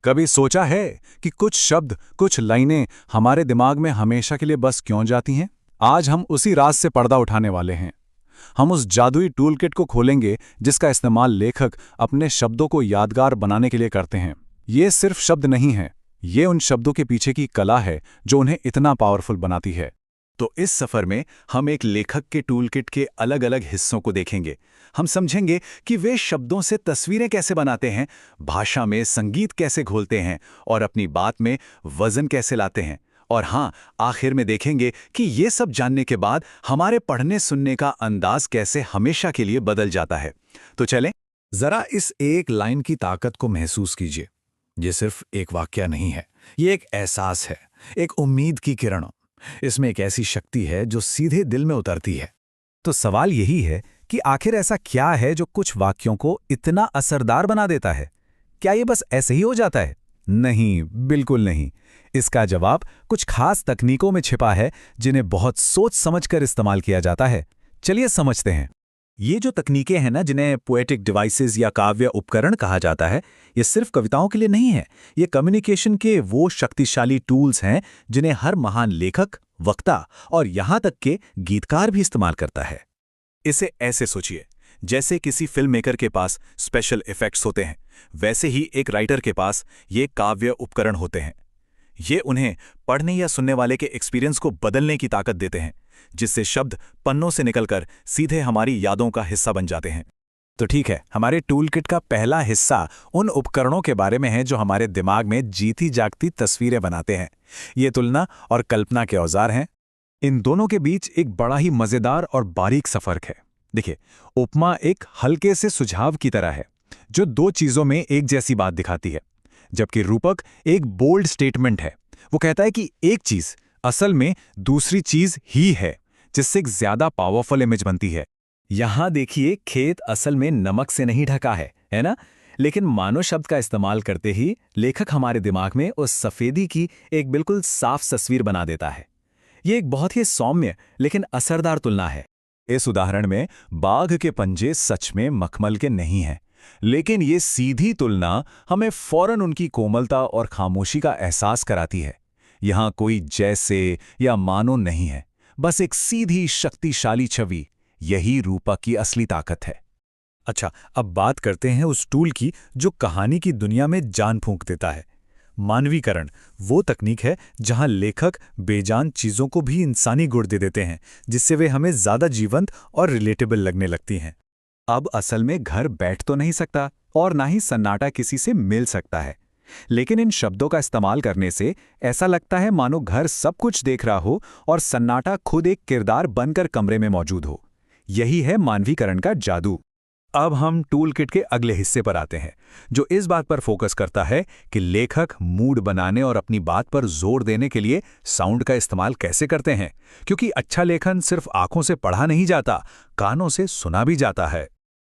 कभी सोचा है कि कुछ शब्द, कुछ लाइनें हमारे दिमाग में हमेशा के लिए बस क्यों जाती हैं? आज हम उसी राज से पर्दा उठाने वाले हैं। हम उस जादुई टूलकिट को खोलेंगे जिसका इस्तेमाल लेखक अपने शब्दों को यादगार बनाने के लिए करते हैं। ये सिर्फ शब्द नहीं हैं, ये उन शब्दों के पीछे की कला है जो उन्हें इतना पावरफुल बनाती है। तो इस सफर में हम एक लेखक के टूलकिट के अलग-अलग हिस्सों को देखेंगे। हम समझेंगे कि वे शब्दों से तस्वीरें कैसे बनाते हैं, भाषा में संगीत कैसे घोलते हैं और अपनी बात में वजन कैसे लाते हैं। और हाँ, आखिर में देखेंगे कि ये सब जानने के बाद हमारे पढ़ने सुनने का अंदाज कैसे हमेशा के लिए बदल जाता है। तो चलें, जरा इस एक लाइन की ताकत को महसूस कीजिए। ये सिर्फ एक वाक्य नहीं है, ये एक एहसास है, एक उम्मीद की किरण। इसमें एक ऐसी शक्ति है जो सीधे दिल में उतरती है। तो सवाल यही है कि आखिर ऐसा क्या है जो कुछ वाक्यों को इतना असरदार बना देता है? क्या ये बस ऐसे ही हो जाता है? नहीं, बिल्कुल नहीं। इसका जवाब कुछ खास तकनीकों में छिपा है जिन्हें बहुत सोच समझकर इस्तेमाल किया जाता है। चलिए समझते हैं। ये जो तकनीकें हैं ना, जिन्हें पोएटिक डिवाइसेस या काव्य उपकरण कहा जाता है, ये सिर्फ कविताओं के लिए नहीं है। ये कम्युनिकेशन के वो शक्तिशाली टूल्स हैं जिन्हें हर महान लेखक, वक्ता और यहाँ तक के गीतकार भी इस्तेमाल करता है। इसे ऐसे सोचिए, जैसे किसी फिल्म मेकर के पास स्पेशल इफेक्ट्स होते हैं, वैसे ही एक राइटर के पास ये काव्य उपकरण होते हैं। ये उन्हें पढ़ने या सुनने वाले के एक्सपीरियंस को बदलने की ताकत देते हैं, जिससे शब्द पन्नों से निकलकर सीधे हमारी यादों का हिस्सा बन जाते हैं। तो ठीक है, हमारे टूलकिट का पहला हिस्सा उन उपकरणों के बारे में है जो हमारे दिमाग में जीती जागती तस्वीरें बनाते हैं। ये तुलना और कल्पना के औजार हैं। इन दोनों के बीच एक बड़ा ही मजेदार और बारीक सा फर्क है। देखिए, उपमा एक हल्के से सुझाव की तरह है जो दो चीजों में एक जैसी बात दिखाती है, जबकि रूपक एक बोल्ड स्टेटमेंट है। वो कहता है कि एक चीज असल में दूसरी चीज ही है, जिससे एक ज्यादा पावरफुल इमेज बनती है। यहां देखिए, खेत असल में नमक से नहीं ढका है ना? लेकिन मानो शब्द का इस्तेमाल करते ही लेखक हमारे दिमाग में उस सफेदी की एक बिल्कुल साफ तस्वीर बना देता है। ये एक बहुत ही सौम्य लेकिन असरदार तुलना है। इस उदाहरण में बाघ के पंजे सच में मखमल के नहीं हैं, लेकिन ये सीधी तुलना हमें फौरन उनकी कोमलता और खामोशी का एहसास कराती है। यहां कोई जैसे या मानो नहीं है, बस एक सीधी शक्तिशाली छवि। यही रूपक की असली ताकत है। अच्छा, अब बात करते हैं उस टूल की जो कहानी की दुनिया में जान फूंक देता है। मानवीकरण वो तकनीक है जहां लेखक बेजान चीजों को भी इंसानी गुण दे देते हैं, जिससे वे हमें ज्यादा जीवंत और रिलेटेबल लगने लगती हैं। अब असल में घर बैठ तो नहीं सकता और ना ही सन्नाटा किसी से मिल सकता है, लेकिन इन शब्दों का इस्तेमाल करने से ऐसा लगता है मानो घर सब कुछ देख रहा हो और सन्नाटा खुद एक किरदार बनकर कमरे में मौजूद हो। यही है मानवीकरण का जादू। अब हम टूलकिट के अगले हिस्से पर आते हैं, जो इस बात पर फोकस करता है कि लेखक मूड बनाने और अपनी बात पर जोर देने के लिए साउंड का इस्तेमाल कैसे करते हैं, क्योंकि अच्छा लेखन सिर्फ आंखों से पढ़ा नहीं जाता, कानों से सुना भी जाता है।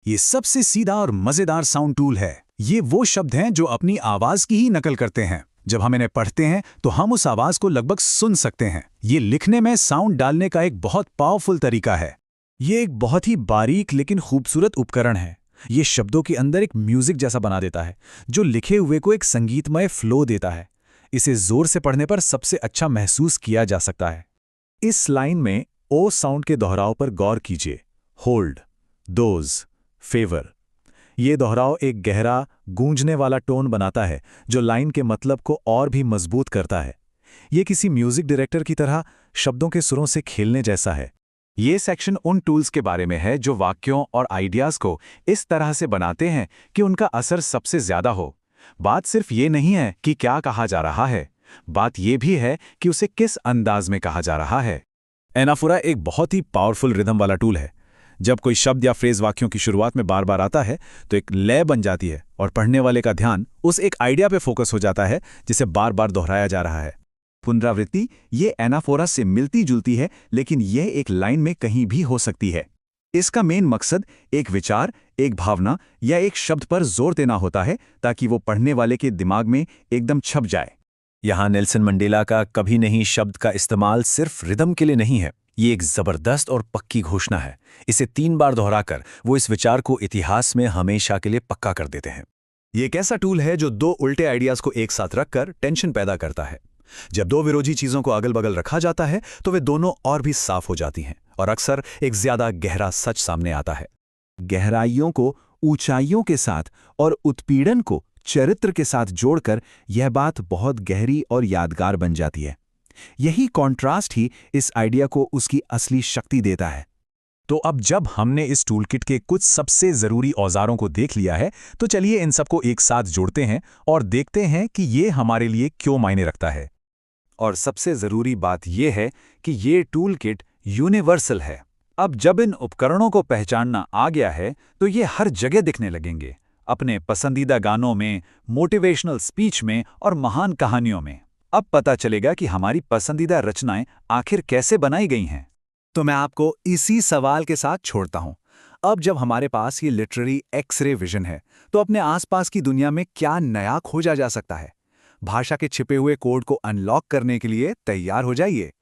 ये सबसे सीधा और मजेदार साउंड टूल है। ये वो शब्द हैं जो अपनी आवाज की ही नकल करते हैं। जब हम इन्हें पढ़ते हैं तो हम उस आवाज को लगभग सुन सकते हैं। ये लिखने में साउंड डालने का एक बहुत पावरफुल तरीका है। ये एक बहुत ही बारीक लेकिन खूबसूरत उपकरण है। ये शब्दों के अंदर एक म्यूजिक जैसा बना देता है, जो लिखे हुए को एक संगीतमय फ्लो देता है। इसे जोर से पढ़ने पर सबसे अच्छा महसूस किया जा सकता है। इस लाइन में ओ साउंड के दोहराव पर गौर कीजिए। Hold, those, favour. ये दोहराव एक गहरा, गूंजने वाला टोन बनाता है जो लाइन के मतलब को और भी मजबूत करता है। ये किसी म्यूजिक डायरेक्टर की तरह शब्दों के सुरों से खेलने जैसा है। ये सेक्शन उन टूल्स के बारे में है जो वाक्यों और आइडियाज को इस तरह से बनाते हैं कि उनका असर सबसे ज्यादा हो। बात सिर्फ ये नहीं है कि क्या कहा जा रहा है, बात ये भी है कि उसे किस अंदाज में कहा जा रहा है। एनाफोरा एक बहुत ही पावरफुल रिदम वाला टूल है। जब कोई शब्द या फ्रेज वाक्यों की शुरुआत में बार बार आता है तो एक लय बन जाती है और पढ़ने वाले का ध्यान उस एक आइडिया पे फोकस हो जाता है जिसे बार बार दोहराया जा रहा है। पुनरावृत्ति ये एनाफोरा से मिलती जुलती है, लेकिन यह एक लाइन में कहीं भी हो सकती है। इसका मेन मकसद एक विचार, एक भावना या एक शब्द पर जोर देना होता है ताकि वो पढ़ने वाले के दिमाग में एकदम छप जाए। यहाँ नेल्सन मंडेला का कभी नहीं शब्द का इस्तेमाल सिर्फ रिदम के लिए नहीं है, ये एक जबरदस्त और पक्की घोषणा है। इसे 3 बार दोहराकर वो इस विचार को इतिहास में हमेशा के लिए पक्का कर देते हैं। ये एक ऐसा टूल है जो दो उल्टे आइडियाज को एक साथ रखकर टेंशन पैदा करता है। जब दो विरोधी चीजों को अगल बगल रखा जाता है तो वे दोनों और भी साफ हो जाती हैं और अक्सर एक ज्यादा गहरा सच सामने आता है। गहराइयों को ऊंचाइयों के साथ और उत्पीड़न को चरित्र के साथ जोड़कर यह बात बहुत गहरी और यादगार बन जाती है। यही कॉन्ट्रास्ट ही इस आइडिया को उसकी असली शक्ति देता है। तो अब जब हमने इस टूलकिट के कुछ सबसे ज़रूरी औजारों को देख लिया है, तो चलिए इन सबको एक साथ जोड़ते हैं और देखते हैं कि ये हमारे लिए क्यों मायने रखता है। और सबसे ज़रूरी बात यह है कि ये टूलकिट यूनिवर्सल है। अब जब इन उपकरणों को पहचानना आ गया है, तो ये हर जगह दिखने लगेंगे, अपने पसंदीदा गानों में, मोटिवेशनल स्पीच में और महान कहानियों में। अब पता चलेगा कि हमारी पसंदीदा रचनाएं आखिर कैसे बनाई गई हैं। तो मैं आपको इसी सवाल के साथ छोड़ता हूं। अब जब हमारे पास ये लिटरेरी एक्स-रे विजन है, तो अपने आसपास की दुनिया में क्या नया खोजा जा सकता है? भाषा के छिपे हुए कोड को अनलॉक करने के लिए तैयार हो जाइए।